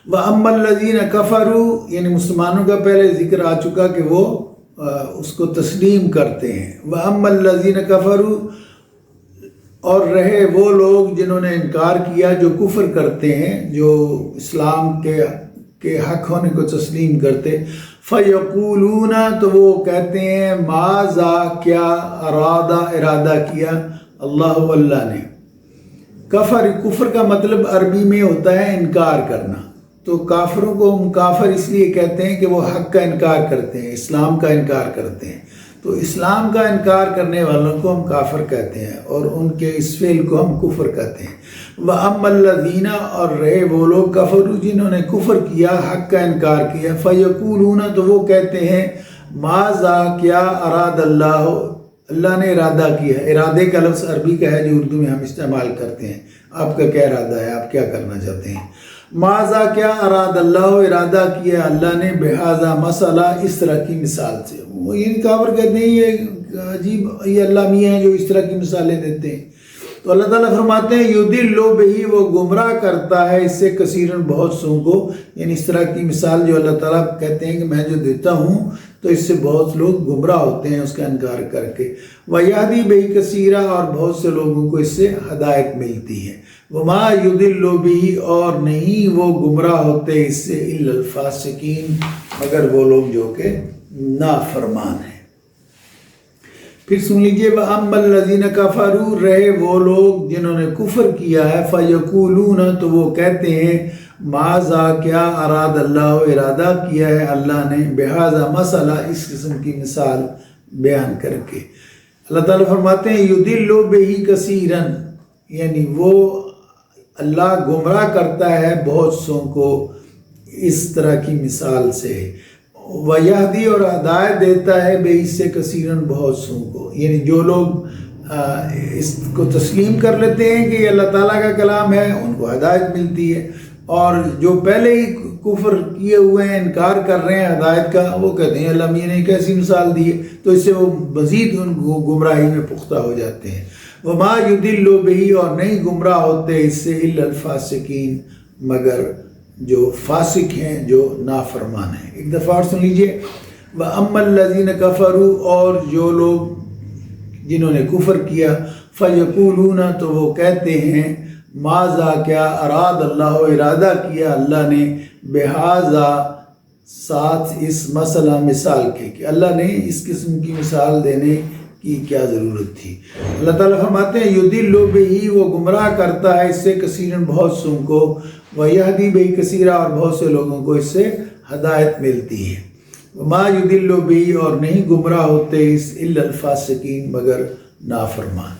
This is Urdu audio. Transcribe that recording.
وَأَمَّا الَّذِينَ كَفَرُوا یعنی مسلمانوں کا پہلے ذکر آ چکا کہ وہ اس کو تسلیم کرتے ہیں. وَأَمَّا الَّذِينَ كَفَرُوا اور رہے وہ لوگ جنہوں نے انکار کیا، جو کفر کرتے ہیں، جو اسلام کے حق ہونے کو تسلیم کرتے. فَيَقُولُونَ تو وہ کہتے ہیں ماذا کیا ارادہ کیا اللہ نے. کفر کا مطلب عربی میں ہوتا ہے انکار کرنا. تو کافروں کو ہم کافر اس لیے کہتے ہیں کہ وہ حق کا انکار کرتے ہیں، اسلام کا انکار کرتے ہیں. تو اسلام کا انکار کرنے والوں کو ہم کافر کہتے ہیں اور ان کے اس فعل کو ہم کفر کہتے ہیں. وَأَمَّا الَّذِينَ اور رہے وہ لوگ کفروا جنہوں نے کفر کیا، حق کا انکار کیا. فَيَقُولُونَ تو وہ کہتے ہیں ماذا کیا اراد اللہ نے ارادہ کیا. ارادے کا لفظ عربی کا ہے جو اردو میں ہم استعمال کرتے ہیں. آپ کا کیا ارادہ ہے، آپ کیا کرنا چاہتے ہیں. ماذا کیا اراد اللہ ارادہ کیا اللہ نے بہذا مسئلہ اس طرح کی مثال سے. وہ یہ کافر کہتے ہیں یہ عجیب، یہ اللہ میاں ہیں جو اس طرح کی مثالیں دیتے ہیں. تو اللہ تعالیٰ فرماتے ہیں یضل بہ وہ گمراہ کرتا ہے اس سے کثیرن بہت سو کو. یعنی اس طرح کی مثال جو اللہ تعالیٰ کہتے ہیں کہ میں جو دیتا ہوں تو اس سے بہت لوگ گمراہ ہوتے ہیں اس کا انکار کر کے. وَیَہْدِی بِهِ کثیرا اور بہت سے لوگوں کو اس سے ہدایت ملتی ہے. وَمَا یضل بہ اور نہیں وہ گمراہ ہوتے اس سے الا الفاسقین مگر وہ لوگ جو کہ نافرمان ہیں. پھر سن لیجئے وَأَمَّا الَّذِينَ كَفَرُوا رہے وہ لوگ جنہوں نے کفر کیا ہے. فَيَقُولُونَ تو وہ کہتے ہیں ماذا کیا اراد اللہ ارادہ کیا ہے اللہ نے بہذا مسئلہ اس قسم کی مثال بیان کر کے. اللہ تعالیٰ فرماتے ہیں یضل بہ کثیرا یعنی وہ اللہ گمراہ کرتا ہے بہت سو کو اس طرح کی مثال سے. وَیَہْدِی اور ہدایت دیتا ہے بہ اس سے کثیراً بہت سو کو. یعنی جو لوگ اس کو تسلیم کر لیتے ہیں کہ یہ اللہ تعالیٰ کا کلام ہے ان کو ہدایت ملتی ہے، اور جو پہلے ہی کفر کیے ہوئے ہیں انکار کر رہے ہیں ہدایت کا وہ کہتے ہیں اللہ میاں نے کیسی مثال دی ہے. تو اس سے وہ مزید ان گمراہی میں پختہ ہو جاتے ہیں. وَمَا یضل بہ اور نہیں گمراہ ہوتے اس سے الا الفاسقین مگر جو فاسق ہیں جو نافرمان ہیں. ایک دفعہ اور سن لیجئے وَأَمَّا الَّذِينَ كَفَرُوا اور جو لوگ جنہوں نے کفر کیا. فَيَقُولُونَ تو وہ کہتے ہیں ماذا کیا اراد اللہ ارادہ کیا اللہ نے بہذا ساتھ اس مسئلہ مثال کے کہ اللہ نے اس قسم کی مثال دینے کی کیا ضرورت تھی. اللہ تعالیٰ فرماتے ہیں یضل بہ وہ گمراہ کرتا ہے اس سے کثیراً بہت سو کو. وَیَہْدِی بہ کثیرا اور بہت سے لوگوں کو اس سے ہدایت ملتی ہے. وَمَا یضل بہ اور نہیں گمراہ ہوتے اس الا الفاسقین مگر نافرمان.